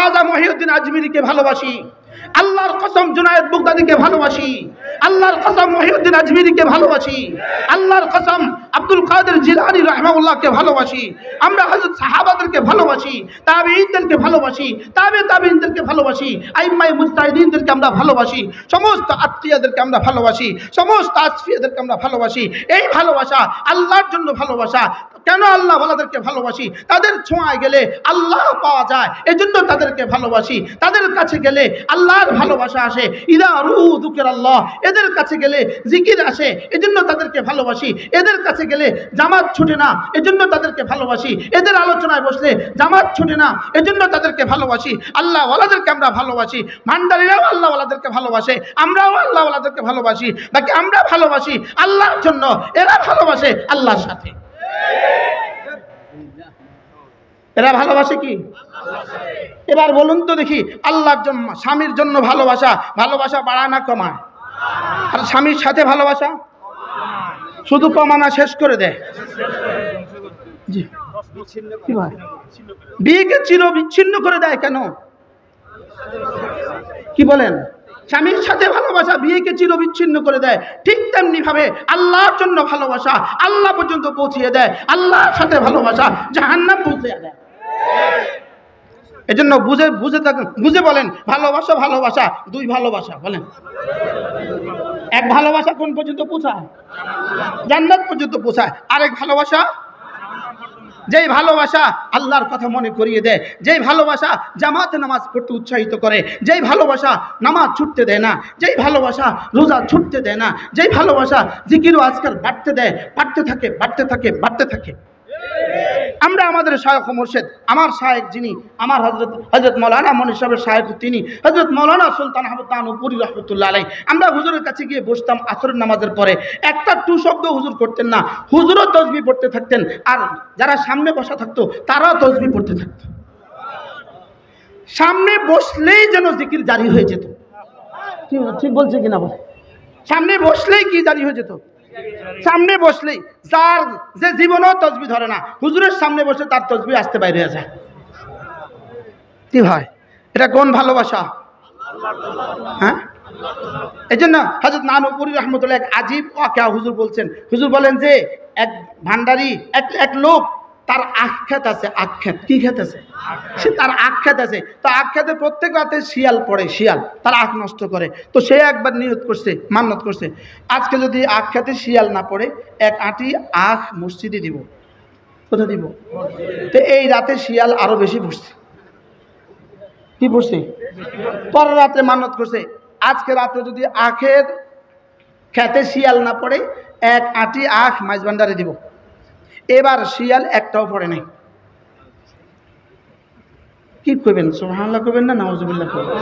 খাজা মহিউদ্দিন আজমিরিকে ভালোবাসি, আল্লাহর কসম জুনায়েদ বাগদাদীকে ভালোবাসি, আল্লাহর কসম মহিউদ্দিন আজমিরিকে ভালোবাসি, আল্লাহর কসম আব্দুল কাদের জিলানী রাহিমাহুল্লাহকে ভালোবাসি। আমরা হযরত সাহাবাদেরকে ভালোবাসি, তাবেঈনদেরকে ভালোবাসি, তাবেঈনদেরকে ভালোবাসি, আইম্মায়ে মুজতাহিদিনদেরকে আমরা ভালোবাসি, সমস্ত আত্মীয়দেরকে আমরা ভালোবাসি, সমস্ত আসফিয়াদেরকে আমরা ভালোবাসি। এই ভালোবাসা আল্লাহর জন্য ভালোবাসা। কেন আল্লাহ ওয়ালাদেরকে ভালোবাসি? তাদের ছোঁয়ায় গেলে আল্লাহ পাওয়া যায়, এজন্য তাদেরকে ভালোবাসি। তাদের কাছে গেলে আল্লাহর ভালোবাসা আসে। ইদা রুহু যুকিরাল্লাহ, এদের কাছে গেলে জিকির আসে, এজন্য তাদেরকে ভালোবাসি। এদের কাছে গেলে জামাত ছুটে না, এজন্য তাদেরকে ভালোবাসি। এদের আলোচনায় বসলে জামাত ছুটে না, এজন্য তাদেরকে ভালোবাসি। আল্লাহ ওয়ালাদেরকে আমরা ভালোবাসি। ভান্ডারীরাও আল্লাহ ওয়ালাদেরকে ভালোবাসে, আমরাও আল্লাহ ওয়ালাদেরকে ভালোবাসি। বাকি আমরা ভালোবাসি আল্লাহর জন্য, এরা ভালোবাসে আল্লাহর সাথে। এরা ভালোবাসে কি? এবার বলুন তো দেখি, আল্লাহর জন্য স্বামীর জন্য ভালোবাসা, ভালোবাসা বাড়ায় না কমায়? আর স্বামীর সাথে ভালোবাসা শুধু কমানা শেষ করে দেয়। জি, কি ভাই, বিয়েকে চির বিচ্ছিন্ন করে দেয় কেন? কি বলেন? স্বামীর সাথে ভালোবাসা বিয়েকে চির বিচ্ছিন্ন করে দেয়। ঠিক তেমনি ভাবে আল্লাহর জন্য ভালোবাসা আল্লাহ পর্যন্ত পৌঁছিয়ে দেয়। আল্লাহর সাথে ভালোবাসা জাহান্নাম পৌঁছিয়ে দেয়। এজন্য বুঝে বলেন, ভালোবাসা ভালোবাসা দুই ভালোবাসা বলেন। এক ভালোবাসা কোন পর্যন্ত পৌঁছায়? জান্নাত পর্যন্ত পৌঁছায়। আরেক ভালোবাসা, যেই ভালোবাসা আল্লাহর কথা মনে করিয়ে দেয়, যেই ভালোবাসা জামাতে নামাজ পড়তে উৎসাহিত করে, যেই ভালোবাসা নামাজ ছুটতে দেয় না, যেই ভালোবাসা রোজা ছুটতে দেয় না, যেই ভালোবাসা জিকির ও আজকার বাড়তে দেয়, বাড়তে থাকে বাড়তে থাকে বাড়তে থাকে। আমরা আমাদের শায়খ ও মুর্শিদ, আমার শায়খ যিনি, আমার হযরত মাওলানা মনির সাহেবের শায়খ তিনি হযরত মাওলানা সুলতান আহমদ তানপুরি রাহমাতুল্লাহ আলাইহি। আমরা হুজুরের কাছে গিয়ে বসতাম আসরের নামাজের পরে, একটা টু শব্দ হুজুর করতেন না। হুজুরও তাসবিহ পড়তে থাকতেন, আর যারা সামনে বসা থাকতো তারাও তাসবিহ পড়তে থাকতো। সামনে বসলেই যেন জিকির জারি হয়ে যেত। ঠিক বলছে কিনা বলে? সামনে বসলেই কি জারি হয়ে যেত? সামনে বসলেই, যার যে জীবনও তাসবিহ ধরে না, হুজুরের সামনে বসে তার তাসবিহ আসতে বাইরে হয়ে যায়। কি ভাই, এটা কোন ভালোবাসা? হ্যাঁ, এই জন্য হযরত নানুপুরি রহমতুল্লাহ এক আজীব ওয়াকিয়া হুজুর বলছেন। হুজুর বলেন যে এক ভান্ডারী, এক লোক, তার আখ্যাত আছে। আখ্যাত কি খেত আছে? সে তার আখ্যাত আছে। তো আখ্যাতে প্রত্যেক রাতে শিয়াল পড়ে, শিয়াল তার আখ নষ্ট করে। তো সে একবার নিয়ত করছে, মান্নত করছে, আজকে যদি আখ্যাতে শিয়াল না পড়ে, এক আঁটি আখ মসজিদে দিব। কোথায় দিব? তো এই রাতে শিয়াল আরো বেশি পড়ছে। কি পড়ছে? পরের রাতে মান্নত করছে, আজকে রাতে যদি আখের খেতে শিয়াল না পড়ে, এক আঁটি আখ মাইজ ভান্ডারে দিব। এবার শিয়াল একটাও পড়ে নাই। কি করবেন? সুবহানাল্লাহ করবেন না নাউজুবিল্লাহ করবেন?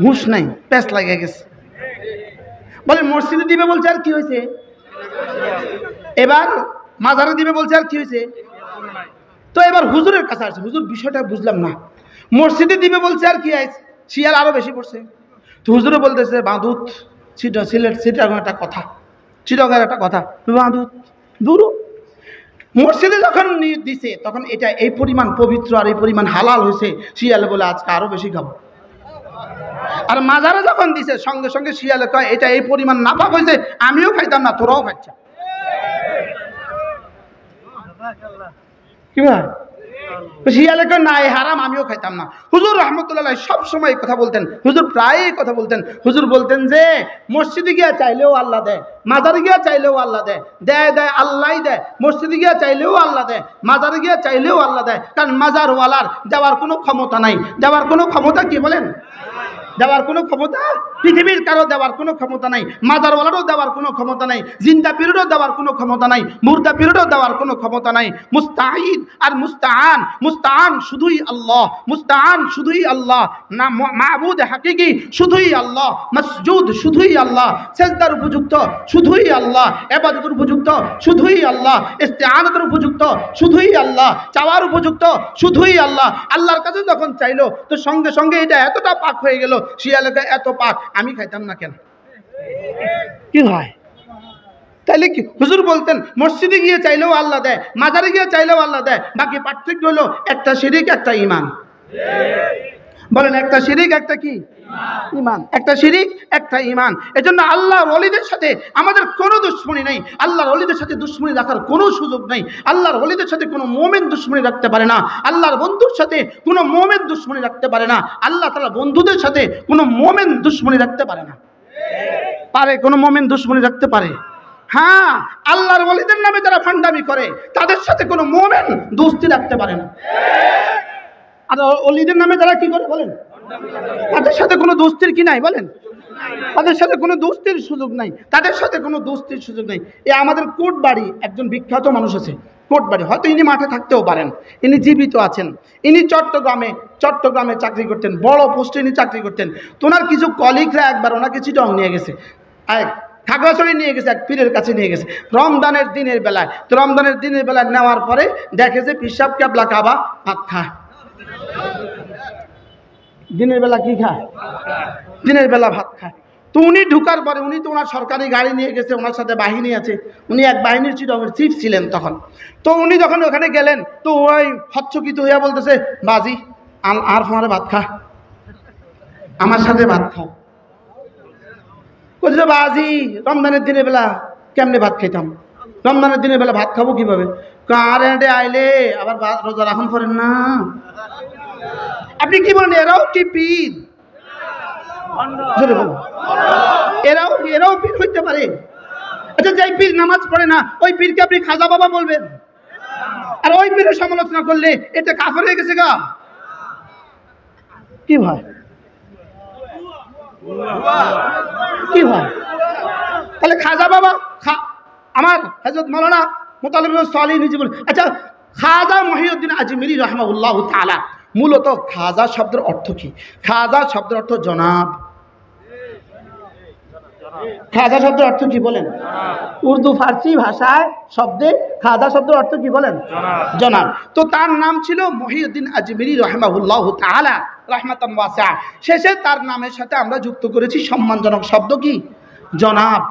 হুঁশ নাই, প্যাঁচ লাগে গেছে। বলে মসজিদে দিবে বলছে, আর কি হয়েছে? এবার মাজারে দিবে বলছে, আর কি হয়েছে? তো এবার হুজুরের কাছে আসছে, হুজুর বিষয়টা বুঝলাম না, মসজিদে দিবে বলছে, আর কি আছে? শিয়াল আরো বেশি পড়ছে। তো হুজুরে বলতেছে, বাঁধুত সিলেট সিটাগাং একটা কথা, চিটাগাং একটা কথা, বাঁধুত দূর মসজিদে যখন দিছে, তখন এটা এই পরিমাণ পবিত্র আর এই পরিমাণ হালাল হয়েছে, শিয়ালে বলে আজকে আরো বেশি খাবো। আর মাজারে যখন দিছে, সঙ্গে সঙ্গে শিয়ালে কয় এটা এই পরিমাণ নাপাক হয়েছে, আমিও খাইতাম না, তোরাও খাচ্ছ। কি ভাই? শিয়ালে কয় না, এই হারাম, আমিও খাইতাম না। হুজুর রহমতুল্লাহ সব সময় কথা বলতেন, হুজুর প্রায়ই কথা বলতেন। হুজুর বলতেন যে মসজিদে গিয়া চাইলেও আল্লাহ দেয়, মাজারে গিয়া চাইলেও আল্লাহ দেয়, দেয় আল্লাহই দেয়। মসজিদে গিয়া চাইলেও আল্লাহ দেয়, মাজারে গিয়া চাইলেও আল্লাহ দেয়। কারণ মাজারওয়ালার দেওয়ার কোনো ক্ষমতা নাই। দেওয়ার কোনো ক্ষমতা, কি বলেন? দেওয়ার কোনো ক্ষমতা পৃথিবীর কারো দেওয়ার কোনো ক্ষমতা নাই। মাজারওয়ালারও দেওয়ার কোনো ক্ষমতা নাই, জিন্দা পীরেরও দেওয়ার কোনো ক্ষমতা নাই, মুর্দা পীরেরও দেওয়ার কোনো ক্ষমতা নাই। মুস্তাঈদ আর মুস্তাআন, মুস্তাআন শুধুই আল্লাহ, মুস্তাআন শুধুই আল্লাহ, না মাবুদ হাকিকি শুধুই আল্লাহ, মাসজুদ শুধুই আল্লাহ, সেজদার উপযুক্ত শুধুই আল্লাহ, ইবাদতের উপযুক্ত শুধুই আল্লাহ, ইস্তিআনাতের উপযুক্ত শুধুই আল্লাহ, চাওয়ার উপযুক্ত শুধুই আল্লাহ। আল্লাহর কাছে যখন চাইলো, তো সঙ্গে সঙ্গে এটা এতটা পাক হয়ে গেল, শিয়ালকে এত পাক, আমি খাইতাম না কেন? কি হয়? তাইলে কি হুজুর বলতেন মসজিদে গিয়ে চাইলেও আল্লাহ দেয়, মাজারে গিয়ে চাইলেও আল্লাহ দেয়, বাকি পার্থক্য হলো একটা শিরিক একটা ঈমান। বলেন একটা শিরিক একটা কি ঈমান, একটা শিরিক একটা ঈমান। এজন্য আল্লাহর ওলিদের সাথে আমাদের কোনো দুশমনি নেই, আল্লাহর ওলিদের সাথে দুশমনি রাখার কোনো সুযোগ নেই। আল্লাহর ওলিদের সাথে কোনো মুমিন দুশমনি রাখতে পারে না, আল্লাহর বন্ধুর সাথে কোনো মুমিন দুশমনি রাখতে পারে না, আল্লাহ তাআলা বন্ধুদের সাথে কোনো মুমিন দুশমনি রাখতে পারে না। পারে কোনো মুমিন দুশমনি রাখতে পারে? হ্যাঁ, আল্লাহর ওলিদের নামে যারা ফান্ডামি করে তাদের সাথে কোনো মুমিন দোস্তি রাখতে পারে না। আর ওলিদের নামে যারা কি করে বলেন, তাদের সাথে কোনো দোস্তির কি নাই বলেন, তাদের সাথে কোনো দোস্তির সুযোগ নাই, তাদের সাথে কোনো দোস্তির সুযোগ নেই। এ আমাদের কোটবাড়ি একজন বিখ্যাত মানুষ আছে, কোটবাড়ি, হয়তো ইনি মাঠে থাকতেও পারেন, ইনি জীবিত আছেন। ইনি চট্টগ্রামে চাকরি করতেন, বড় পোস্টে ইনি চাকরি করতেন। তো ওনার কিছু কলিগরা একবার ওনাকে চিটং নিয়ে গেছে, খাগড়াছড়ি নিয়ে গেছে, এক পীরের কাছে নিয়ে গেছে রমজানের দিনের বেলায়। তো রমজানের দিনের বেলায় নেওয়ার পরে দেখে যে পিসাব ক্যাবলা কাবা ভাত খায়। দিনের বেলা কি খায়? দিনের বেলা ভাত খায়। তো উনি ঢুকার পরে, উনি তো ওনার সরকারি গাড়ি নিয়ে গেছে, ওনার সাথে বাহিনী আছে, উনি এক বাহিনীর চিফ ছিলেন তখন। তো উনি যখন ওখানে গেলেন তো ওই হচ্চকিত হইয়া বলতেছে, বাজি আর ফোনারে ভাত খা, আমার সাথে ভাত খাও। বলছে বাজি রমজানের দিনের বেলা কেমনে ভাত খাইতাম, রমজানের দিনের বেলা ভাত খাবো কিভাবে? কারেন্টে আইলে আবার রোজা রাখুন করেন না। আপনি কি বলেন, এরাও কি পীর? এরাও পীর হইতে পারে? আচ্ছা, যাই পীর নামাজ পড়ে না ওই পীরকে আপনি খাজা বাবা বলবেন? আর ওই পীরের সমালোচনা করলে এটা কাফের হয়ে গেছে গা? কি ভাই, কি ভাই? তাহলে খাজা বাবা আমার হযরত মাওলানা মুতালিব সালেহ নিজে বলেন। আচ্ছা, খাজা মহিউদ্দিন আজমিরি রাহমাহুল্লাহু তাআলা, মূলত খাজা শব্দের অর্থ কি? খাজা শব্দের অর্থ জনাব। খাজা শব্দের অর্থ কি বলেন? উর্দু ফার্সি ভাষায় শব্দে খাজা শব্দের অর্থ কি বলেন? জনাব। তো তার নাম ছিল মহিউদ্দিন আজমিরি রাহমাহুল্লাহু তাআলা রাহমাতান ওয়াসিআ। শেষে তার নামের সাথে আমরা যুক্ত করেছি সম্মানজনক শব্দ কি? জনাব।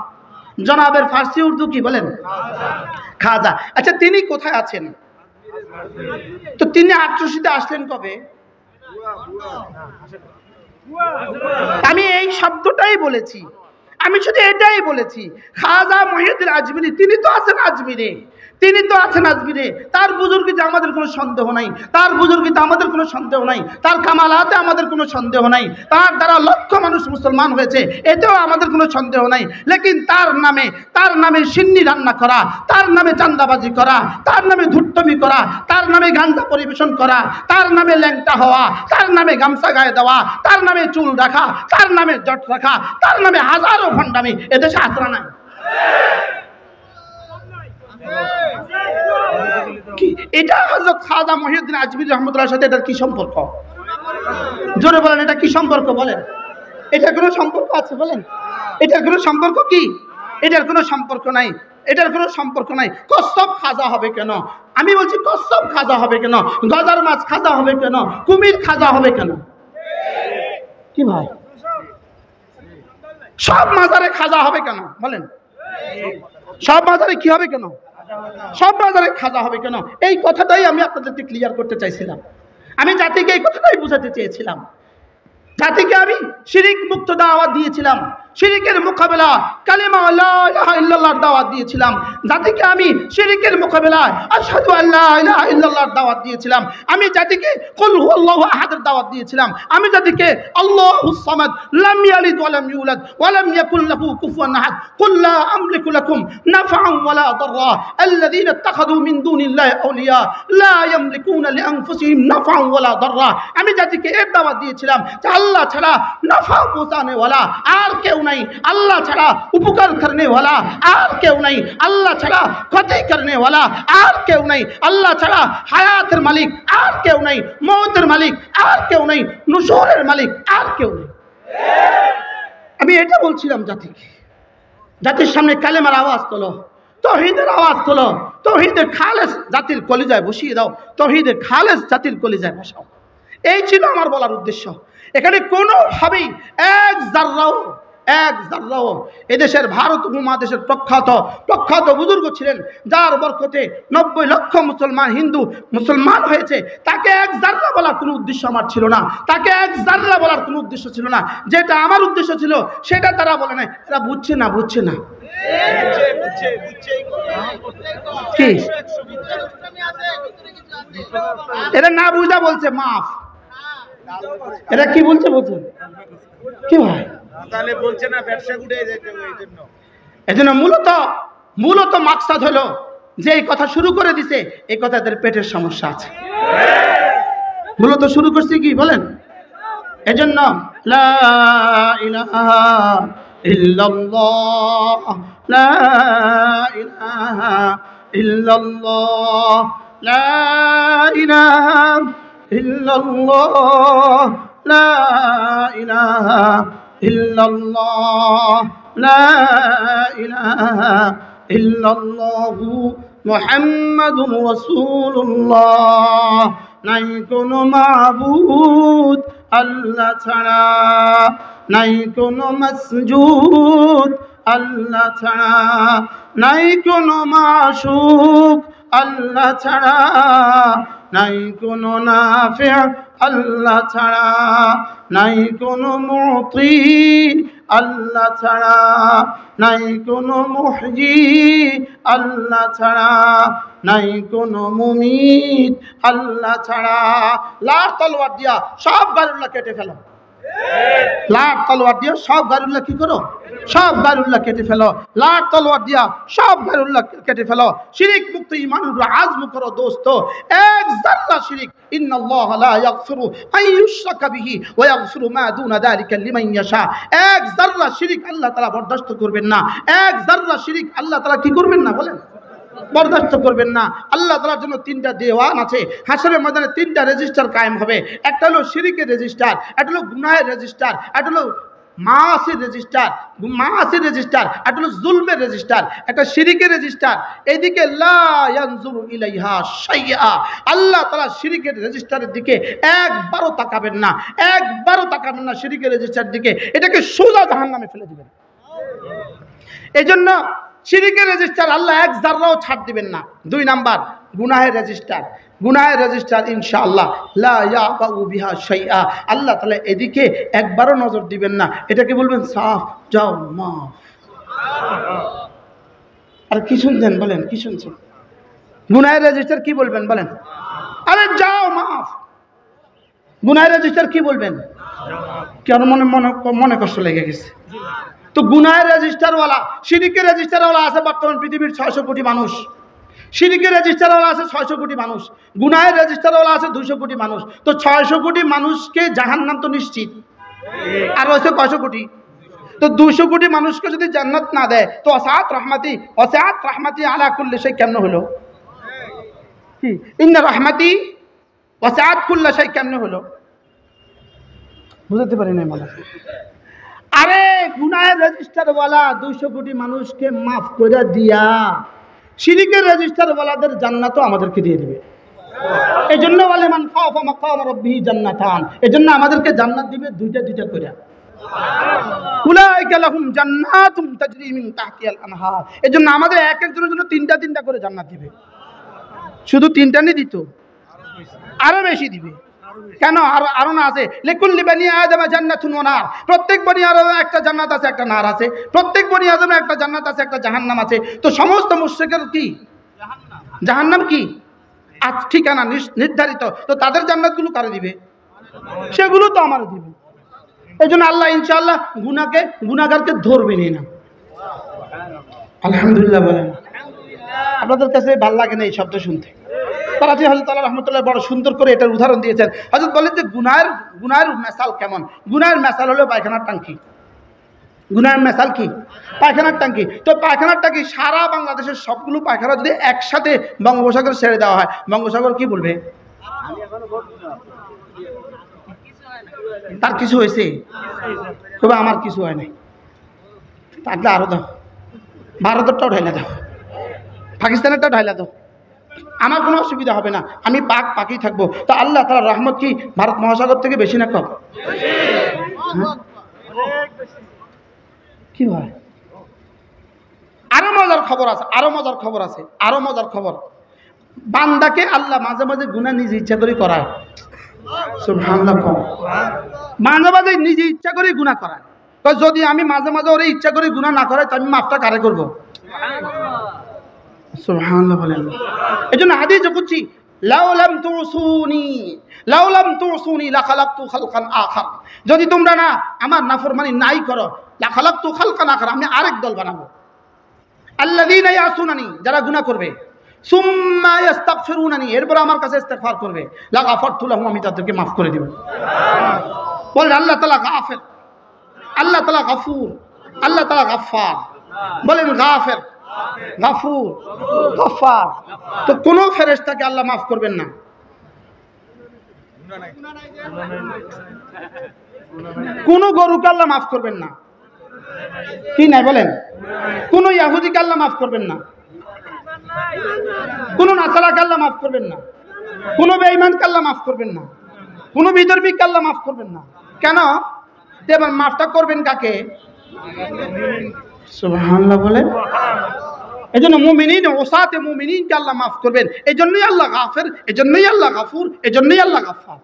জনাবের ফার্সি উর্দু কি বলেন? খাজা। আচ্ছা, তিনি কোথায় আছেন? তো তিনি ৮৮তে আসলেন কবে? আমি এই শব্দটাই বলেছি, আমি শুধু এটাই বলেছি। খাজা মহিউদ্দিন আজমিরি তিনি তো আছেন আজমিরে, তিনি তো আছেন আজমিরে। তার বুজুর্গিতে আমাদের কোনো সন্দেহ নাই, তার বুজুর্গিতে আমাদের কোনো সন্দেহ নাই, তার কামালাতে আমাদের কোনো সন্দেহ নাই, তার দ্বারা লক্ষ মানুষ মুসলমান হয়েছে এতেও আমাদের কোনো সন্দেহ নাই। লেকিন তার নামে সিন্নি রান্না করা, তার নামে চান্দাবাজি করা, তার নামে ধুট্টমি করা, তার নামে গাঞ্জা পরিবেশন করা, তার নামে ল্যাংটা হওয়া, তার নামে গামছা গায়ে দেওয়া, তার নামে চুল রাখা, তার নামে জট রাখা, তার নামে হাজারো ভণ্ডামি এদেশে আসরা নাই। এটা হযরত খাজা মহিউদ্দিন আজমিরি রহমাতুল্লাহর সাথে এটার কি সম্পর্ক? জোরে বলেন, এটা কি সম্পর্ক বলেন? এটার কোনো সম্পর্ক আছে বলেন? এটার কোনো সম্পর্ক কি? এটার কোনো সম্পর্ক নাই, এটার কোনো সম্পর্ক নাই। কচ্ছপ খাজা হবে কেন? আমি বলছি কচ্ছপ খাজা হবে কেন? গজার মাছ খাজা হবে কেন? কুমির খাজা হবে কেন? কি ভাই, সব মাজারে খাজা হবে কেন বলেন? সব মাজারে কি হবে কেন? সব মাজারে খাজা হবে কেন? এই কথাটাই আমি আপনাদেরকে ক্লিয়ার করতে চাইছিলাম। আমি জাতিকে এই কথাটাই বুঝাতে চেয়েছিলাম। জাতিকে আমি শিরিক মুক্ত দাওয়াত দিয়েছিলাম, শিরিকের মোকাবেলা কালিমা লা ইলাহা ইল্লাল্লাহর দাওয়াত দিয়েছিলাম। জাতিকে আমি শিরিকের মোকাবেলায় আশহাদু আল্লা ইলাহা ইল্লাল্লাহর দাওয়াত দিয়েছিলাম। আমি জাতিকে কুল হুয়াল্লাহু আহাদের দাওয়াত দিয়েছিলাম। আমি জাতিকে আল্লাহুস সামাদ লাম ইয়ালিদ ওয়া লাম ইউলাদ ওয়া লাম ইয়াকুল লাহু কুফুয়ান আহাদ কুল লা আমলিকু লাকুম নাফআন ওয়া লা দাররা আল্লাযীনা ইত্তাখাযু মিন দুনিল্লাহি আউলিয়া লা ইয়ামলিকুনা লিআনফুসিহিম নাফআন ওয়া লা দাররা। আমি জাতিকে এর দাওয়াত দিয়েছিলাম যে আল্লাহ ছাড়া নাফা পৌঁছানে ওয়ালা আর কেউ নাই, আল্লাহ ছাড়া উপকার করনে ওয়ালা আর কেউ নাই, আল্লাহ ছাড়া ক্ষতি করনে ওয়ালা আর কেউ নাই, আল্লাহ ছাড়া হায়াতের মালিক আর কেউ নাই, মওতের মালিক আর কেউ নাই, নুশুরের মালিক আর কেউ নেই। আমি এটা বলছিলাম জাতিকে। জাতির সামনে কালেমার আওয়াজ তোলো, তাওহীদের আওয়াজ তোলো, তাওহীদের খালেস জাতির কলিজায় বসিয়ে দাও, তাওহীদের খালেস জাতির কলিজায় বসাও। এই ছিল আমার বলার উদ্দেশ্য। এখানে কোনোভাবেই এক জাররাও এক জাররাও। এদেশের ভারত উপমহাদেশের প্রখ্যাত বুজুর্গ ছিলেন, যার বরকতে 90 লক্ষ হিন্দু মুসলমান হয়েছে। তাকে এক জাররা বলার কোনো উদ্দেশ্য আমার ছিল না, তাকে এক জাররা বলার কোনো উদ্দেশ্য ছিল না। যেটা আমার উদ্দেশ্য ছিল সেটা তারা বলে না। এরা বুঝছে না কি এরা না বুঝা বলছে মাফ। এরা কি বলছে কি ভাই, তাহলে বলছে না ব্যবসা উঠে যেতে হবে। এজন্য মূলত মাকসাদ হলো যে এই কথা শুরু করে দিছে, এই কথা এদের পেটের সমস্যা আছে। মূলত শুরু করছে কি বলেন? এজন্য লা ইলাহা ইল্লাল্লাহ, লা ইলাহা ইল্লাল্লাহ, লা ইলাহা ইল্লাল্লাহ, লা ইলাহা ইল্লাল্লাহ, লা ইলাহা ইল্লাল্লাহু মুহাম্মাদুর রাসূলুল্লাহ। নাই কোনো মাবুদ আল্লাহ ছাড়া, নাই কোনো মাসজুদ আল্লাহ ছাড়া, নাই কোনো মাশুক আল্লাহ ছাড়া, নাই কোনো নাফি আল্লাহ ছাড়া, নাই কোনো মুতি আল্লাহ ছাড়া, নাই কোনো মুহয়ি আল্লাহ ছাড়া, নাই কোনো মুমিত আল্লাহ ছাড়া। লার তলোয়ার দিয়া সব গায়রুল্লাহ কেটে ফেলো, লার তলোয়ার দিয়া সব গায়রুল্লাহ কি করো? সব গায়রুল্লাহ কেটে ফেলো। লার তলোয়ার দিয়া সব গায়রুল্লাহ কেটে ফেলো। শিরিক মুক্ত ঈমানের আযম করো দোস্ত। এক জাররা শিরিক, ইন্নাল্লাহা লা ইয়াগফিরু আন ইউশরাকা বিহি ওয়া ইয়াগফিরু মা দুনা যালিকা লিমান ইয়াশা। এক জাররা শিরিক আল্লাহ তাআলা বরদাশত করবেন না। এক জাররা শিরিক আল্লাহ তাআলা কি করবেন না বলেন? বরদাস্ত করবেন না। আল্লাহ তাআলার জন্য 3টা দেওয়ান আছে। হাশরের ময়দানে 3টা রেজিস্টার কায়েম হবে। একটা হলো শিরিকের রেজিস্টার, একটা হলো গুনাহের রেজিস্টার, একটা হলো মাসির রেজিস্টার, একটা হলো জুলমের রেজিস্টার, একটা শিরিকের রেজিস্টার। এইদিকে লা ইয়ানজুরু ইলাইহা শাইআ, আল্লাহ তাআলা শিরিকের রেজিস্টারের দিকে একবারও তাকাবেন না, শিরিকের রেজিস্টারের দিকে। এটাকে সোজা জাহান্নামে ফেলে দিবেন। এজন্য শিরিকের রেজিস্টার আল্লাহ এক জাররাও ছাড় দিবেন না। 2 নাম্বার গুনাহের রেজিস্টার ইনশাআল্লাহ লা ইয়াবাউ বিহা শাইআ, আল্লাহ তাআলা এদিকে একবারও নজর দিবেন না। এটাকে বলবেন সাফ, যাও মাফ। আর কি শুনছেন বলেন? কি শুনছেন? গুনাহের রেজিস্টার কি বলবেন বলেন? আরে যাও মাফ। গুনাহের রেজিস্টার কি বলবেন? কেন মনে কষ্ট লেগে গেছে? তো গুনাহের রেজিস্টারওয়ালা, শিরিকের রেজিস্টারওয়ালা আছে বর্তমান পৃথিবীর 600 কোটি মানুষ। শিরিকের রেজিস্টারওয়ালা আছে 600 কোটি মানুষ, গুনাহের রেজিস্টারওয়ালা আছে 200 কোটি মানুষ। তো 600 কোটি মানুষকে জাহান্নাম তো নিশ্চিত, আর হচ্ছে কয়শো কোটি? তো 200 কোটি মানুষকে যদি জান্নাত না দেয় তো ওয়াসআত রাহমাতি আলা কুল্লি শাই কেমনে হলো? কি ইন্না রাহমাতি ওয়াসআত কুল্লি শাই কেমনে হলো? বুঝতে পারি না বলা। আরে গুনাহের রেজিস্টারওয়ালা 200 কোটি মানুষকে মাফ করে দিয়া শিরিকের রেজিস্টারওয়ালাদের জান্নাতও আমাদেরকে দিয়ে দিবে। এই জন্য বলে মান খাফা মাকাম রাব্বিহি জান্নাতান, এই জন্য আমাদেরকে জান্নাত দিবে দুইটা করে। উলাইকা লাহুম জান্নাতুম তাজরি মিন তাহতিহাল আনহার, এই জন্য আমাদের এক একজনের জন্য 3টা করে জান্নাত দিবে। শুধু 3টা নি দিত, আরো বেশি দিবে। কেন? আরো না আছে লিকুল্লি বানি আদম জান্নাতুন ওয়া নার, প্রত্যেক বনি আদমের একটা জান্নাত আছে, একটা নার আছে। প্রত্যেক বনি আদমের একটা জান্নাত আছে, একটা জাহান্নাম আছে। তো সমস্ত মুশরিকের কি জাহান্নাম কি আজ ঠিকানা নির্ধারিত। তো তাদের জান্নাতগুলো কারে দিবে? সেগুলো তো আমার দিবে। এই জন্য আল্লাহ ইনশাআল্লাহ গুনাহগারকে ধরবেনই না। আলহামদুলিল্লাহ বলেন। আপনাদের কাছে ভালো লাগে না এই শব্দ শুনতে? তারাজি হযরত আলী রাহমাতুল্লাহ বড় সুন্দর করে এটার উদাহরণ দিয়েছেন। হযরত বলেন যে গুনাহের মেসাল কেমন? গুনাহের মেসাল হলো পায়খানার টাঙ্কি। গুনাহের মেসাল কি? পায়খানার টাঙ্কি। তো পায়খানার টাঙ্কি সারা বাংলাদেশের সবগুলো পায়খানা যদি একসাথে বঙ্গোপসাগর ছেড়ে দেওয়া হয়, বঙ্গোপসাগর কি বলবে? তার কিছু হয়েছে? তবে আমার কিছু হয় নাই। তাহলে আরো দাও, ভারতেরটাও ঢাইলা দাও, পাকিস্তানেরটাও ঢাইলা দাও, আমার কোনো অসুবিধা হবে না। আমি পাকি থাকবো। তো আল্লাহ তাআলার রহমত কি ভারত মহাসাগর থেকে বেশি না কম? কি ভাই? আরো মজার খবর আছে, আরো মজার খবর আছে, আরো মজার খবর। বান্দাকে আল্লাহ মাঝে মাঝে গুনাহ নিজে ইচ্ছা করে করায়। সুবহানাল্লাহ। মাঝে মাঝে নিজে ইচ্ছা করে গুনাহ করায়। তো যদি আমি মাঝে মাঝে ওরে ইচ্ছা করে গুনাহ না করাই, তাহলে আমি মাফটা কারে করব? সুবহানাল্লাহ বলেন। এজন্য হাদিসে কুদসি, লাউলাম তুসুনি লাখালাকতু খালকান আখার, যদি তোমরা না আমার নাফরমানি নাই করো, লাখালাকতু খালকান আখার, আমি আরেক দল বানাবো। আল্লাযীনা ইয়াসুনানি, যারা গুনাহ করবে, সুম্মা ইস্তাগফিরুনানি, এরপর আমার কাছে ইস্তিগফার করবে, লাগাফারতু লাহুম, আমি তাদেরকে মাফ করে দেব। বলেন আল্লাহ তাআলা গাফির, আল্লাহ তাআলা গফুর, আল্লাহ তাআলা গফফার। বলেন গাফির, গফুর, গফফার। তো কোন ফেরেশতাকে আল্লাহ মাফ করবেন না। কোন গরুকে আল্লাহ মাফ করবেন না। কি নাই বলেন? কোন ইহুদিকে আল্লাহ মাফ করবেন না, কোন নাসারাকে আল্লাহ মাফ করবেন না, কোন বেঈমানকে আল্লাহ মাফ করবেন না, কোন বিধর্মীকে আল্লাহ মাফ করবেন না। কেন? এবার মাফটা করবেন কাকে? সুবহানাল্লাহ বলে। এজন্য মুমিনিন, ওসাতে মুমিনিনকে আল্লাহ মাফ করবেন। এজন্যই আল্লাহ গাফির, এজন্যই আল্লাহ গফুর, এজন্যই আল্লাহ গফফার।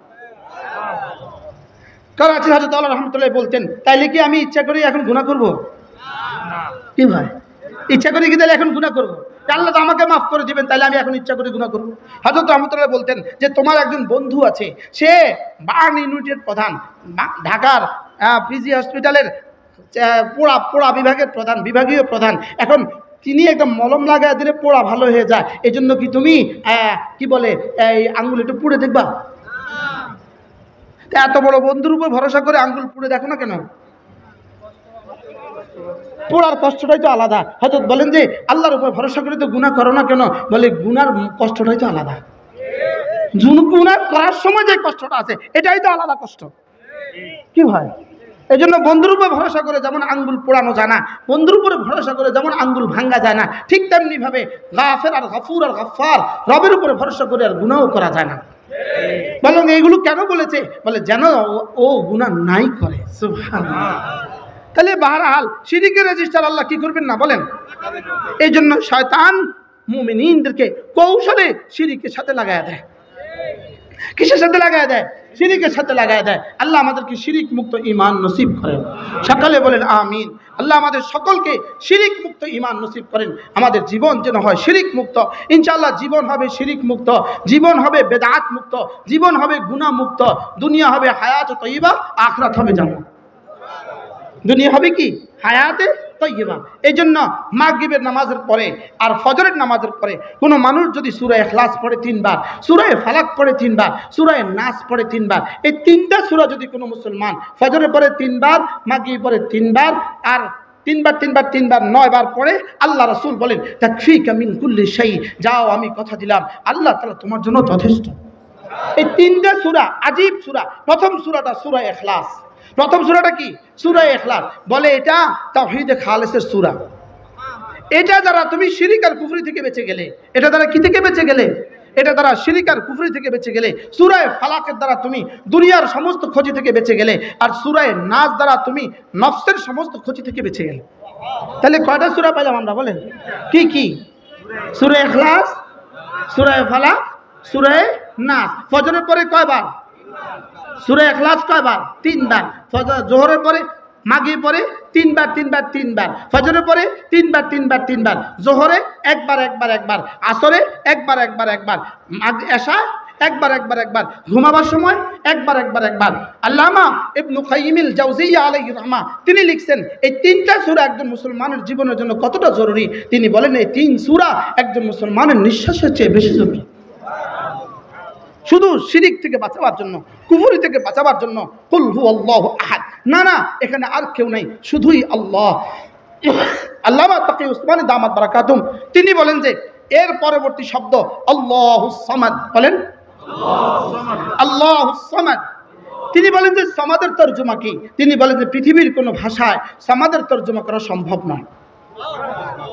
করাচি হযরত আল্লাহ রাহমাতুল্লাহ বলতেন, তাইলে কি আমি ইচ্ছা করে এখন গুনাহ করব? কি ভাই, ইচ্ছা করে কি তাহলে এখন গুনাহ করব? আল্লাহ তো আমাকে মাফ করে দিবেন, তাহলে আমি এখন ইচ্ছা করে গুনাহ করব? হযরত রাহমাতুল্লাহ বলতেন যে তোমার একজন বন্ধু আছে, সে বার্ন ইউনিটের প্রধান, ঢাকার পিজি হসপিটালের পোড়া বিভাগের প্রধান, বিভাগীয় প্রধান। এখন তিনি একটা মলম লাগায় দিলে পোড়া ভালো হয়ে যায়। এই জন্য কি তুমি কি বলে এই আঙ্গুল একটু পুড়ে দেখবা? এত বড় বন্ধুর উপর ভরসা করে আঙ্গুল পুড়ে দেখো না কেন? পোড়ার কষ্টটাই তো আলাদা। হয়তো বলেন যে আল্লাহর উপর ভরসা করে তো গুনাহ করো না কেন? বলে গুনার কষ্টটাই তো আলাদা। গুনাহ করার সময় যে কষ্টটা আছে, এটাই তো আলাদা কষ্ট। কি ভাই? এই জন্য বন্ধুর উপর ভরসা করে যেমন আঙ্গুল পোড়ানো যায় না, বন্ধুর উপরে ভরসা করে যেমন আঙ্গুল ভাঙ্গা যায় না, ঠিক তেমনি ভাবে গাফির আর গফুর আর গফফার, রবের উপরে ভরসা করে আর গুনাহও করা যায় না। বলুন এইগুলো কেন বলেছে? বলে যেন ও গুনাহ নাই করে। সুবহানাল্লাহ। তাহলে বাহরহাল শিরকের রেজিস্টার আল্লাহ কি করবেন না বলেন? এই জন্য শয়তান মুমিনিনদেরকে কৌশলে শিরকের সাথে লাগায়া দেয়। কিসের সাথে লাগায় দেয়? শিরিকের সাথে লাগায় দেয়। আল্লাহ আমাদেরকে শিরিক মুক্ত ঈমান নসিব করেন। সকালে বলেন আমিন। আল্লাহ আমাদের সকলকে শিরিক মুক্ত ঈমান নসিব করেন। আমাদের জীবন যেন হয় শিরিক মুক্ত। ইনশাআল্লাহ জীবন হবে শিরিক মুক্ত, জীবন হবে বেদাত মুক্ত, জীবন হবে গুনাহ মুক্ত, দুনিয়া হবে হায়াত তয়্যিবা, আখিরাত হবে জান্নাত। দুনিয়া হবে কি? হায়াতে তয়্যিবা। এই জন্য মাগরিবের নামাজের পরে আর ফজরের নামাজের পরে কোনো মানুষ যদি সূরা ইখলাস পড়ে 3 বার, সূরা ফালাক পড়ে 3 বার, সূরা নাস পড়ে 3 বার, এই 3টা সূরা যদি কোনো মুসলমান ফজরে পড়ে 3 বার, মাগরিবে পড়ে 3 বার, আর 3 বার 3 বার 3 বার 9 বার পড়ে, আল্লাহ রাসূল বলেন তাকফিকা মিন কুল্লি শাই, যাও আমি কথা দিলাম আল্লাহ তাআলা তোমার জন্য যথেষ্ট। এই 3টা সূরা আজীব সূরা। প্রথম সূরাটা সূরা ইখলাস। প্রথম সূরাটা কি? সূরা ইখলাস। বলে এটা তাওহীদে খালেসের সূরা। এটা দ্বারা তুমি শিরক আর কুফরি থেকে বেঁচে গেলে। এটা দ্বারা কি থেকে বেঁচে গেলে? এটা দ্বারা শিরক আর কুফরি থেকে বেঁচে গেলে। সূরা ফালাকের দ্বারা তুমি দুনিয়ার সমস্ত ক্ষতি থেকে বেঁচে গেলে। আর সূরা নাস দ্বারা তুমি নফসের সমস্ত ক্ষতি থেকে বেঁচে গেলে। তাহলে কয়টা সূরা পেলাম আমরা বলেন? কি কি? সূরা ইখলাস, সূরা ফালাক, সূরা নাস। ফজরের পরে কয়বার? সূরা ইখলাস কয়বার? 3 বার। ফজর জোহরের পরে, মাগরিব পরে 3 বার 3 বার 3 বার, ফজরের পরে 3 বার 3 বার 3 বার, জোহরে একবার একবার একবার, আসরে একবার একবার একবার, এশা একবার একবার একবার, ঘুমাবার সময় একবার একবার একবার। আল্লামা ইবনে কাইয়িমুল জাওজিয়্যা আলাইহির রাহমা তিনি লিখছেন এই 3টা সূরা একজন মুসলমানের জীবনের জন্য কতটা জরুরি। তিনি বলেন এই 3 সূরা একজন মুসলমানের নিঃশ্বাসের চেয়ে বেশি জরুরি। শুধু শিরিক থেকে বাঁচাবার জন্য, কুফরি থেকে বাঁচাবার জন্য কুল হুয়াল্লাহু আহাদ। না না, এখানে আর কেউ নাই, শুধুই আল্লাহ। আল্লামা তাকি উসমানী দামাত বারাকাতুম তিনি বলেন যে এর পরবর্তী শব্দ আল্লাহুস সামাদ। বলেন আল্লাহুস সামাদ। তিনি বলেন যে সামাদের তরজমা কি? তিনি বলেন যে পৃথিবীর কোনো ভাষায় সামাদের তরজমা করা সম্ভব নয়।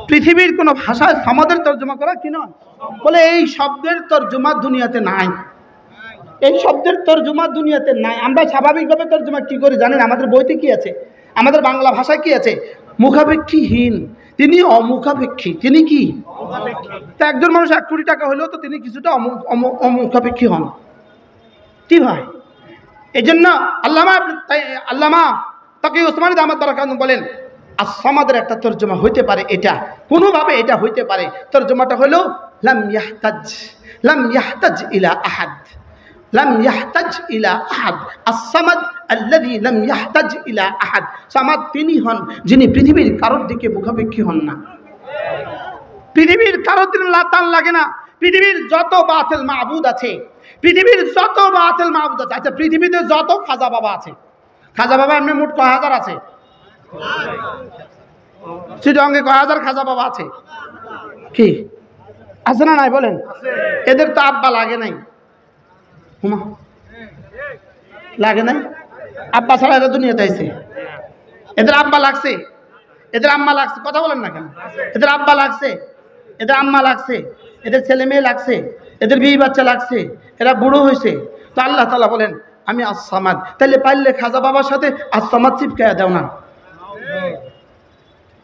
পৃথিবীর কোনো ভাষায় সামাদের তরজমা করা কি নয়? বলে এই শব্দের তরজমা দুনিয়াতে নাই। এই শব্দের তরজমা দুনিয়াতে নাই। আমরা স্বাভাবিকভাবে তরজমা কি করি জানেন? আমাদের বইতে কি আছে? আমাদের বাংলা ভাষায় কি আছে? মুখাপেক্ষীহীন, তিনি অমুখাপেক্ষী। তিনি কি? তা একজন মানুষ 1 কোটি টাকা হলেও তো তিনি কিছুটা অমুখাপেক্ষী হন। কি ভাই? এই জন্য আল্লামা তাকে ওসমানী দামাত বারাকাতুহু বলেন, as-সামাদের একটা তর্জমা হইতে পারে এটা, কোনোভাবে এটা হইতে পারে। তর্জমাটা হলো লাম ইয়াহতাজ ইলা আহাদ, লাম ইয়াহতাজ ইলা আহাদ, as-সামাদ আল্লাযী লাম ইয়াহতাজ ইলা আহাদ। সামাদ তিনি হন যিনি পৃথিবীর কারোর দিকে মুখাপেক্ষী হন না, পৃথিবীর কারোর দিকে টান লাগে না। পৃথিবীর যত বাতিল মাবুদ আছে, পৃথিবীর যত বাতিল মাবুদ আছে, আচ্ছা পৃথিবীতে যত খাজা বাবা আছে, খাজা বাবা এমনি মোট কয় হাজার আছে? চিটাঙ্গে কয় হাজার খাজা বাবা আছে? কি আছে না নাই বলেন? এদের তো আব্বা লাগে নাই, লাগে নাই, আব্বা ছাড়া এরা দুনিয়াতে আইছে। এদের আব্বা লাগছে, এদের আম্মা লাগছে, কথা বলেন না কেন? এদের আব্বা লাগছে, এদের আম্মা লাগছে, এদের ছেলে মেয়ে লাগছে, এদের বিয়ে বাচ্চা লাগছে, এরা বুড়ো হয়েছে। তো আল্লাহ তাআলা বলেন আমি as-সামাদ। তাইলে পারলে খাজা বাবার সাথে as-সামাদ চিপকায়া দাও না।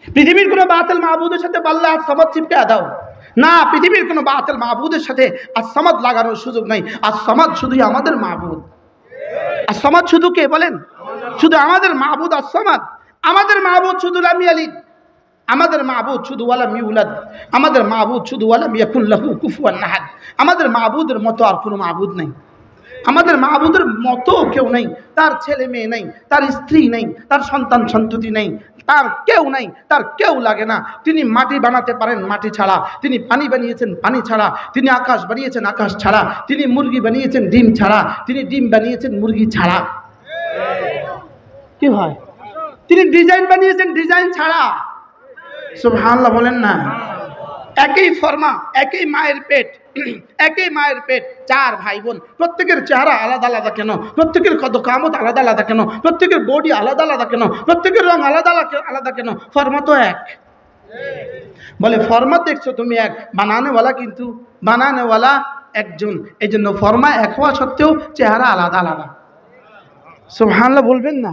পৃথিবীর কোনো বাতিল মাবুদের সাথে পারলে as-সামাদ চিপকায়া দাও না। পৃথিবীর কোনো বাতিল মাবুদের সাথে as-সামাদ লাগানোর সুযোগ নাই। as-সামাদ শুধুই আমাদের মাবুদ। as-সামাদ শুধু কে বলেন? শুধু আমাদের মাবুদ as-সামাদ। আমাদের মাবুদ শুধু লাম ইয়ালিদ, আমাদের মাবুদ শুধু ওয়ালাম ইউলাদ, আমাদের মাবুদ শুধু ওয়ালাম ইয়াকুল লাহু কুফুয়ান আহাদ। আমাদের মাবুদের মতো আর কোনো মাবুদ নাই, আমাদের মাবুদের মতো কেউ নেই। তার ছেলে মেয়ে নেই, তার স্ত্রী নেই, তার সন্তান সন্ততি নেই, তার কেউ নাই, তার কেউ লাগে না। তিনি মাটি বানাতে পারেন মাটি ছাড়া, তিনি পানি বানিয়েছেন পানি ছাড়া, তিনি আকাশ বানিয়েছেন আকাশ ছাড়া, তিনি মুরগি বানিয়েছেন ডিম ছাড়া, তিনি ডিম বানিয়েছেন মুরগি ছাড়া। কি হয়? তিনি ডিজাইন বানিয়েছেন ডিজাইন ছাড়া। সুবহানাল্লাহ বলেন না? একই ফরমা, একই মায়ের পেট, একই মায়ের পেট, 4 ভাই বোন, প্রত্যেকের চেহারা আলাদা আলাদা কেন? প্রত্যেকের কামত আলাদা আলাদা কেন? প্রত্যেকের বডি আলাদা আলাদা কেন? প্রত্যেকের রং আলাদা আলাদা কেন? ফরমা তো এক। বলে ফরমা দেখছো তুমি এক, বানানেওয়ালা কিন্তু বানানেওয়ালা একজন। এই জন্য ফরমা এক হওয়া সত্ত্বেও চেহারা আলাদা আলাদা। সুবহানাল্লাহ বলবেন না?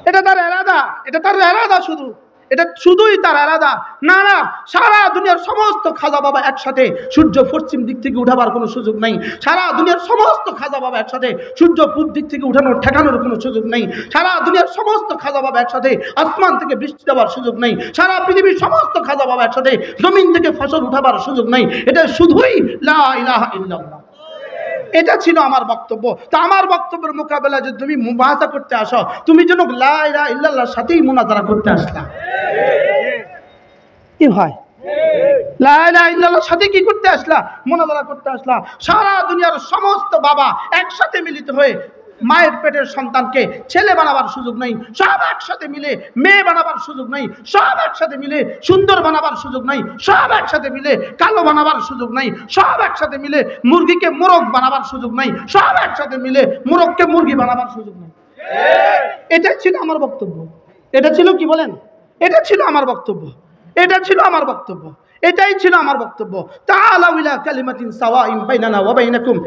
এটা তার এরাদা, এটা তার এরাদা, শুধু এটা শুধুই তার আলাদা। না না, সারা দুনিয়ার সমস্ত খাজা বাবা একসাথে সূর্য পশ্চিম দিক থেকে উঠাবার কোনো সুযোগ নেই। সারা দুনিয়ার সমস্ত খাজা বাবা একসাথে সূর্য পূব দিক থেকে উঠানোর ঠেকানোর কোনো সুযোগ নেই। সারা দুনিয়ার সমস্ত খাজা বাবা একসাথে আসমান থেকে বৃষ্টি দেওয়ার সুযোগ নেই। সারা পৃথিবীর সমস্ত খাজা বাবা একসাথে জমিন থেকে ফসল উঠাবার সুযোগ নেই। এটা শুধুই লা ইলাহা ইল্লাল্লাহ। এটা ছিল আমার বক্তব্য। তা আমার বক্তব্যের মোকাবেলা যদি তুমি মুবাহাসা করতে আসো, তুমি যেন লা ইলাহা ইল্লাল্লাহর সাথেই মুনাজারা করতে আসলা। কি ভাই? লা ইলাহা ইল্লাল্লাহর সাথে কি করতে আসলা? মুনাজারা করতে আসলা। সারা দুনিয়ার সমস্ত বাবা একসাথে মিলিত হয়ে মায়ের পেটের সন্তানকে ছেলে বানাবার সুযোগ নেই, সব একসাথে মিলে মেয়ে বানাবার সুযোগ নেই, সব একসাথে মিলে সুন্দর বানাবার সুযোগ নেই, সব একসাথে মিলে কালো বানাবার সুযোগ নেই, সব একসাথে মিলে মুরগিকে মোরগ বানাবার সুযোগ নেই, সব একসাথে মিলে মোরগকে মুরগি বানাবার সুযোগ নেই। এটাই ছিল আমার বক্তব্য। এটা ছিল কি বলেন? এটা ছিল আমার বক্তব্য। এটা ছিল আমার বক্তব্য। এটাই ছিল আমার বক্তব্য। তাআলাউ ইলা কালিমাতিন সাওয়াইন বাইনানা ওয়া বাইনাকুম।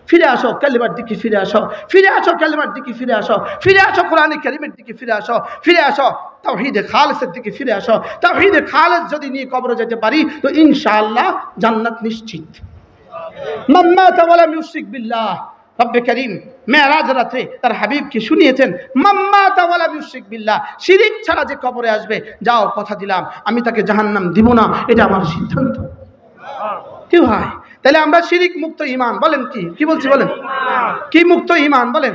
ফিরে আসো কালিমার দিকে, ফিরে আসো, ফিরে আসো কালিমার দিকে, ফিরে আসো, ফিরে আসো কোরআনে কারীমের দিকে, ফিরে আসো, ফিরে আসো তাওহীদে খালিসের দিকে, ফিরে আসো। তাওহীদে খালিস যদি নিয়ে কবরে যেতে পারি তো ইনশাআল্লাহ জান্নাত নিশ্চিত। মান মাতা ওয়া লাম ইউশরিক বিল্লাহ। রব্বে করিম মেরাজ রাতে তার হাবিবকে শুনিয়েছেন মান মাতা ওয়া লাম ইউশরিক বিল্লাহ, শিরিক ছাড়া যে কবরে আসবে, যাও কথা দিলাম আমি তাকে জাহান্নাম দিব না, এটা আমার সিদ্ধান্ত। কি ভাই? তাহলে আমরা শিরিক মুক্ত ঈমান বলেন, কি বলছি বলেন? কি মুক্ত ঈমান বলেন?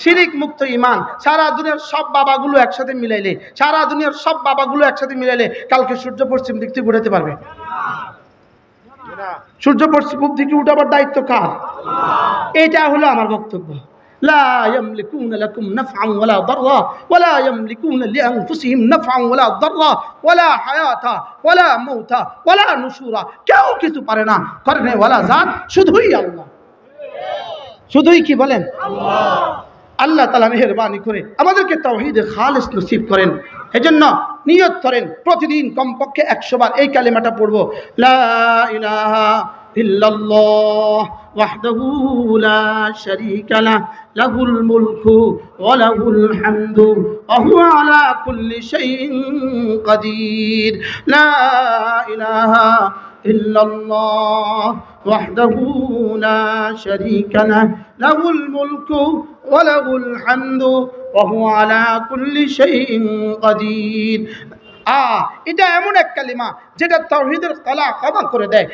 শিরিক মুক্ত ঈমান। সারা দুনিয়ার সব বাবাগুলো একসাথে মিলাইলে, সারা দুনিয়ার সব বাবাগুলো একসাথে মিলাইলে কালকে সূর্য পশ্চিম দিক থেকে উঠাতে পারবে? সূর্য পশ্চিম দিকে উঠাবার দায়িত্ব কার? এটা হলো আমার বক্তব্য। লা ইয়ামলিকুনা লাকুম নাফআন ওয়ালা দাররা ওয়ালা ইয়ামলিকুনা লিআনফুসিহিম নাফআন ওয়ালা দাররা ওয়ালা হায়াতা ওয়ালা মাউতা ওয়ালা নুশুরা। কেউ কিছু পারে না, করনে ওয়ালা জাত শুধুই আল্লাহ। শুধুই কি বলেন? আল্লাহ। আল্লাহ তাআলা মেহেরবানি করে আমাদেরকে তাওহীদে খালিস নসিব করেন। এজন্য নিয়ত করেন প্রতিদিন কমপক্ষে 100 বার এই কালিমাটা পড়ব, লা ইলাহা ইল্লাল্লাহ وحده لا شريك له له الملك وله الحمد وهو على كل شيء قدير لا إله إلا الله وحده لا شريك له له الملك وله الحمد وهو على كل شيء قدير এটা এমন এক কালিমা যেটা তাওহীদের কলা ক্ষমা করে দেয়,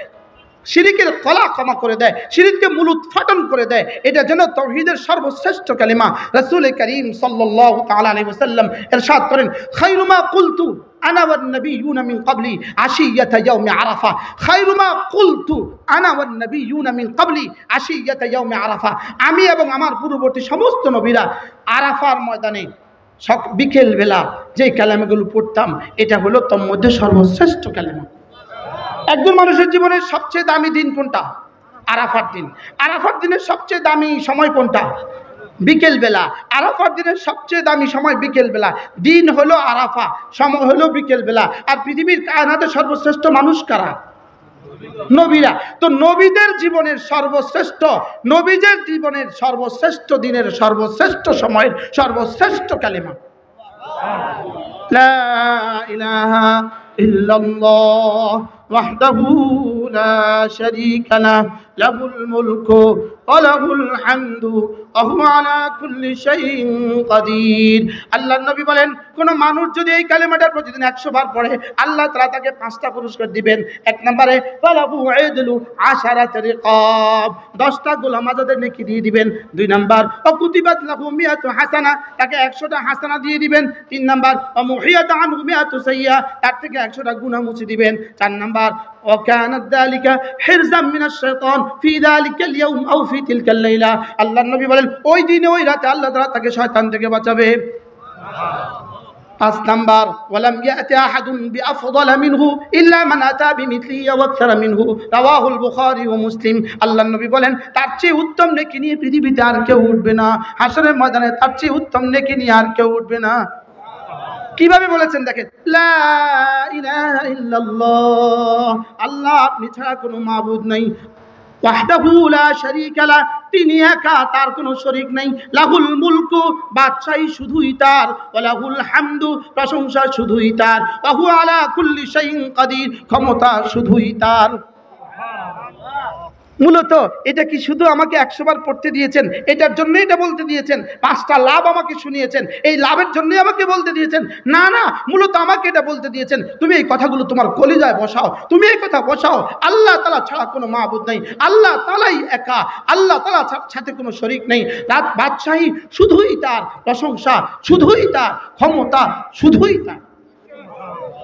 শিরিকের কলা ক্ষমা করে দেয়, শিরিককে মূল উৎপাটন করে দেয়। এটা যেন তাওহীদের সর্বশ্রেষ্ঠ কালিমা। রাসূল করিম সাল্লাল্লাহু তাআলা আলাইহি ওয়াসাল্লাম ইরশাদ করেন, খায়রু মা কুলতু আনা ওয়ান নাবিয়্যুনা মিন ক্বাবলি আশিয়াতা ইয়াউমি আরাফা। খায়রু মা কুলতু আনা ওয়ান নাবিয়্যুনা মিন ক্বাবলি আশিয়াতা ইয়াউমি আরাফা। আমি এবং আমার পূর্ববর্তী সমস্ত নবীরা আরাফার ময়দানে বিকেল বেলা যে কালেমাগুলো পড়তাম, এটা হলো তোর মধ্যে সর্বশ্রেষ্ঠ কালেমা। একজন মানুষের জীবনের সবচেয়ে দামি দিন কোনটা? আরাফার দিন। আরাফার দিনের সবচেয়ে দামি সময় কোনটা? বিকেল বেলা। আরাফার দিনের সবচেয়ে দামি সময় বিকেল বেলা। দিন হলো আরাফা, সময় হলো বিকেল বেলা। আর পৃথিবীর কায়নাতে সর্বশ্রেষ্ঠ মানুষ কারা? নবীরা। তো নবীদের জীবনের সর্বশ্রেষ্ঠ, নবীদের জীবনের সর্বশ্রেষ্ঠ দিনের সর্বশ্রেষ্ঠ সময়ের সর্বশ্রেষ্ঠ কালেমা লা ইলাহা ইল্লাল্লাহ ওয়াহদাহু লা শারীকা লাহু লাহুল মুলকু ওয়া লাহুল হামদু ওয়া হুয়া আলা কুল্লি শাইইন কাদির। আল্লাহর নবী বলেন, কোন মানুষ যদি এই কালেমাটার প্রতিদিন 100 বার পড়ে, আল্লাহ তাআলা তাকে 5টা পুরস্কার দিবেন। এক নম্বরে ফালাহু ইদলু আশারাত রিকাব, 10টা গোলাম আজাদের নেকি দিয়ে দিবেন। 2 নাম্বার অকুতিবাত লাহু মিয়াতু হাসানা, তাকে 100টা হাসানা দিয়ে দিবেন। 3 নাম্বার অমুহিয়াত আনহু মিয়াতু সাইয়্যা, তার থেকে 100টা গুনাহ মুছে দিবেন। 4 নাম্বার ওয়াকানাত যালিকা হিরজাম মিনাশ শাইতান ফি যালিকাল ইয়াউম আও ফি তিলকাল লাইলা। আল্লাহর নবী বলেন, ওই দিনে ওই রাতে আল্লাহ তাআলা তাকে শয়তান থেকে বাঁচাবে। 5 নাম্বার ওয়ালাম ইয়াতি আহাদুন বিআফদাল মিনহু ইল্লা মান আতা বিমিথলিহি ওয়া আকসারা মিনহু, রাওয়াহুল বুখারী ওয়া মুসলিম। আল্লাহর নবী বলেন, তার চেয়ে উত্তম নেকি নিয়ে পৃথিবীতে আর কেউ উঠবে না। হাশরের ময়দানে তার চেয়ে উত্তম নেকি নিয়ে আর কেউ উঠবে না। কিভাবে বলেছেন দেখেন, লা ইলাহা ইল্লাল্লাহ, আল্লাহ আপনি ছাড়া কোনো মাবুদ নাই। ওয়াহদাহু লা শারীকা লা, তিনি একা, তার কোনো শরীক নাই। লাহুল মুলকু, বাদশাহী শুধুই তার। ওয়া লাহুল হামদু, প্রশংসা শুধুই তার। ওয়া হুয়া আলা কুল্লি শাইইন কাদির, ক্ষমতা শুধুই তার। মূলত এটা কি শুধু আমাকে 100 বার পড়তে দিয়েছেন, এটার জন্য এটা বলতে দিয়েছেন? 5টা লাভ আমাকে শুনিয়েছেন, এই লাভের জন্যই আমাকে বলতে দিয়েছেন? না না, মূলত আমাকে এটা বলতে দিয়েছেন, তুমি এই কথাগুলো তোমার কলিজায় বসাও, তুমি এই কথা বসাও। আল্লাহ তাআলা ছাড়া কোনো মাবুদ নাই, আল্লাহ তাআলাই একা, আল্লাহ তাআলার সাথে কোনো শরীক নেই। রাত বাদশাহী শুধুই তার, প্রশংসা শুধুই তার, ক্ষমতা শুধুই তার।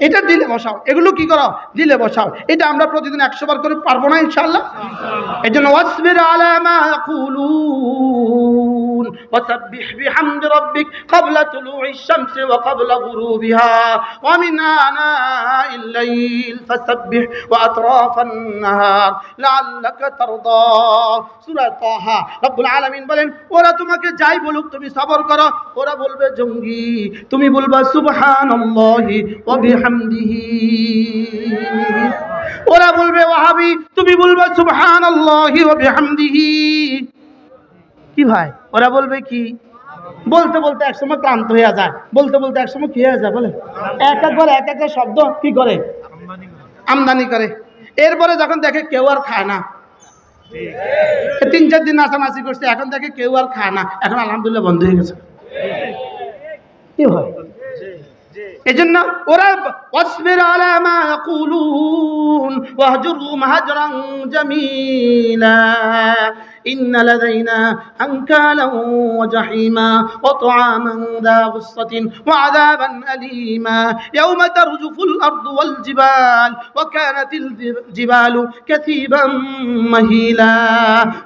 এটা দিলে বসাও, এগুলো কি করো? দিলে বসাও। এটা আমরা প্রতিদিন 100 বার করে পারবো না ইনশাআল্লাহ? এজন্য ওয়াসবির আলা মা ইয়াকুলুন ওয়াসাব্বিহ বিহামদি রাব্বিক ক্বাবলা তুলুইশ শামসি ওয়া ক্বাবলা গুরুবিহা ওয়া মিন আনাইল লাইল ফাসাব্বিহ ওয়া আতরাফান নাহার লাআল্লাকা তারদা। সূরা তাহা। রব্বুল আলামিন বলেন, ওরা তোমাকে যাই বলুক তুমি সবর করো। ওরা বলবে জঙ্গি, তুমি বলবা সুবহানাল্লাহি ওয়া বিহামদিহি। ওরা বলবে ওয়াহাবি, তুমি বলবা সুবহানাল্লাহি ওয়া বিহামদিহি। কি ভাই, ওরা বলবে কি? বলতে বলতে একসময় ক্লান্ত হয়ে যায়, বলতে বলতে একসময় কি হয়ে যায় বলে, একবার এক একটা শব্দ কি করে? আমদানি করে। এরপরে যখন দেখে কেউ আর খায় না, 3-4 দিন নাচানাচি করছে, এখন দেখে কেউ আর খায় না, এখন আলহামদুলিল্লাহ বন্ধ হয়ে গেছে। কি হয়? এজন্য ওরা ওয়াসবির আলা মা ইয়াকুলুন ওয়াহজুরহুম হাজরান জামিলা ইন্না লাদাইনা আনকালান ওয়া জাহিমা ওয়া তুআমান যা গুসসাতিন ওয়া আযাবান আলীমা ইয়াওমা তারজুফুল আরদু ওয়াল জিবাল ওয়া কানাতিল জিবালু কাসীবান মাহিলা।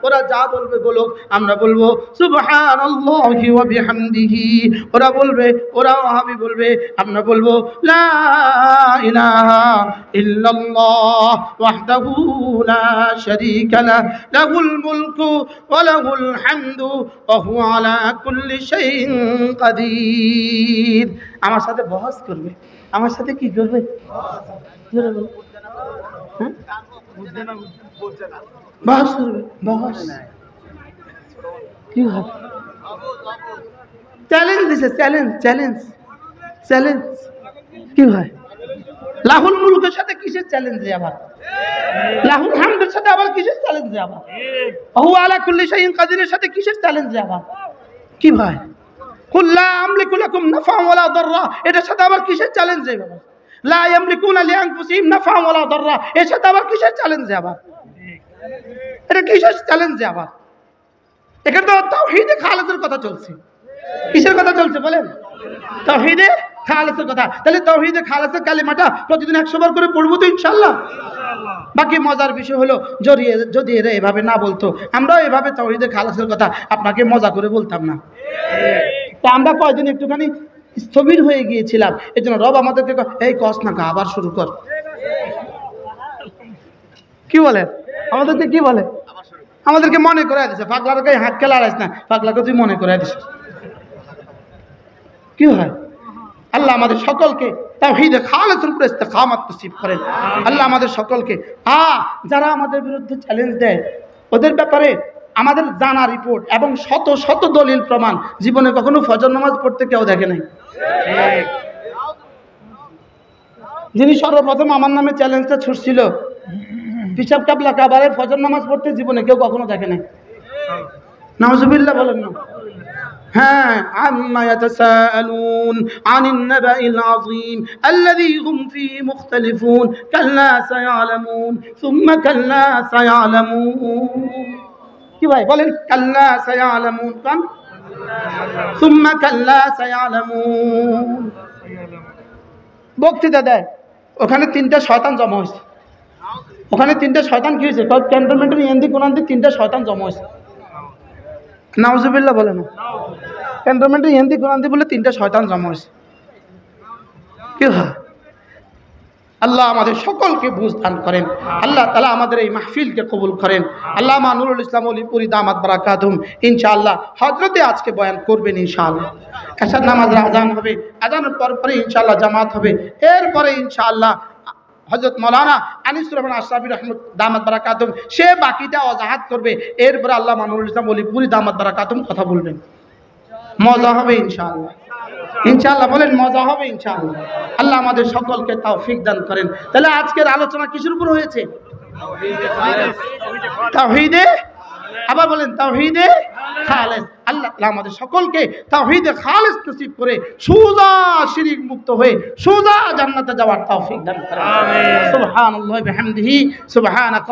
ওরা যা বলবে বলুক, আমরা বলবো সুবহানাল্লাহি ওয়া বিহামদিহি। ওরা বলবে, ওরা ওয়াহাবি বলবে, আমরা বলবো লা ইলাহা ইল্লাল্লাহ ওয়াহদাহু লা শারীকা লাহু লাহুল মুলকু ওয়া লাহুল হামদু ওয়া হুয়া আলা কুল্লি শাইইন কাদির। আমার সাথে বহস করবে, আমার সাথে কি করবে? বহস করবে, বহস কি হবে? চ্যালেঞ্জ দিছে, চ্যালেঞ্জ চ্যালেঞ্জ চ্যালেঞ্জ কি হয়? লাহুল মুলকের সাথে কিসের চ্যালেঞ্জ রে আবার? লাহুল হামদের সাথে আবার কিসের চ্যালেঞ্জ রে আবার? ওহু আলা কুল্লি শাইইন কাদিরের সাথে কিসের চ্যালেঞ্জ রে আবার? কি ভাই? কুল লা আমলিকু লাকুম নাফআ ওয়ালা দাররা, এটার সাথে আবার কিসের চ্যালেঞ্জ রে বাবা? লা ইয়ামলিকুনা লিআনফুসিহিম নাফআ ওয়ালা দাররা, এর সাথে আবার কিসের চ্যালেঞ্জ রে আবার? এটা কিসের চ্যালেঞ্জ রে আবার? এখানে তো তাওহীদে খালেসের কথা চলছে। কিসের কথা চলছে বলেন? তাওহীদে খালেসের কথা। তাহলে তাওহীদে খালেসের কালিমাটা প্রতিদিন 100 বার করে পড়বো তো ইনশাআল্লাহ। বাকি মজার বিষয় হলো যদি এরা এভাবে না বলতো, আমরাও এভাবে তাওহীদে খালেসের কথা আপনাকে মজা করে বলতাম না। তা আমরা কয়দিন একটুখানি স্থবির হয়ে গিয়েছিলাম, এই জন্য রব আমাদেরকে এই কস না, আবার শুরু কর। কি বলে আমাদেরকে? কি বলে? আমাদেরকে মনে করে দিছে, পাগলার গায়ে হাত খেলা আড়াইস না, পাগলাকে তুই মনে করে দিস। কি হয়? আল্লাহ আমাদের সকলকে তাওহীদে খালেসের উপরে ইস্তেকামত নসিব করেন। আল্লাহ আমাদের সকলকে যারা আমাদের বিরুদ্ধে চ্যালেঞ্জ দেয় ওদের ব্যাপারে আমাদের জানা রিপোর্ট এবং শত শত দলিল প্রমাণ, জীবনে কখনো ফজর নামাজ পড়তে কেউ দেখে নাই। যিনি সর্বপ্রথম আমার নামে চ্যালেঞ্জটা ছুটছিল, পিসাব কাবলা কাবারের ফজর নামাজ পড়তে জীবনে কেউ কখনো দেখে নাই। নাউজুবিল্লাহ বলেন না? হ্যাঁ, আম্মা ইয়াতাসাআলুন আনিন নাবাইল আযীম আল্লাযী হুম ফীহি মুখতালিফুন কাল্লা সায়ালামুন সুম্মা কাল্লা সায়ালামুন। কি ভাই বলেন? কাল্লা সায়ালামুন, কান সুম্মা কাল্লা সায়ালামুন। বক্তৃতা দেয়, ওখানে 3টা শয়তান জমা হয়েছে। ওখানে 3টা শয়তান কি হয়েছে? ক্যান্টনমেন্টের এন্দি কোন আন্দি 3টা শয়তান জমা হয়েছে। নাউজুবিল্লাহ বলে না? ক্যান্টনমেন্টের এন্দি কোন আন্দি বলে 3টা শয়তান জমা হয়েছে। কি হয়? আল্লাহ আমাদের সকলকে বুঝ দান করেন। আল্লাহ তাআলা আমাদের এই মাহফিলকে কবুল করেন। আল্লামা নুরুল ইসলাম ওলিপুরি দামাত বারাকাতুহুম ইনশাআল্লাহ হযরতে আজকে বয়ান করবেন ইনশাআল্লাহ। এশার নামাজের আযান হবে, আযানের পরে ইনশাআল্লাহ জামাত হবে, এরপরে ইনশাআল্লাহ হযরত মাওলানা আনিসুর রহমান আশরাফি রহমত দামাত বারাকাতুহুম সে বাকিটা ওয়াজাহাত করবে, এরপরে আল্লামা নুরুল ইসলাম ওলিপুরি দামাত বারাকাতুহুম কথা বলবেন। মজা হবে ইনশাআল্লাহ। ইনশাআল্লাহ বলেন, মজা হবে ইনশাআল্লাহ। আল্লাহ আমাদের সকলকে তৌফিক দান করেন। তাহলে আজকের আলোচনা কিসের উপর হয়েছে? তাওহীদে, আবার বলেন তাওহীদে খালেস। আল্লাহ তাআলা আমাদের সকলকে তাওহীদে খালেস নসিব করে সোজা শিরক মুক্ত হয়ে সোজা জান্নাতে যাওয়ার তৌফিক দান করেন। আমিন। সুবহানাল্লাহি ওয়া বিহামদিহি সুবহানাক।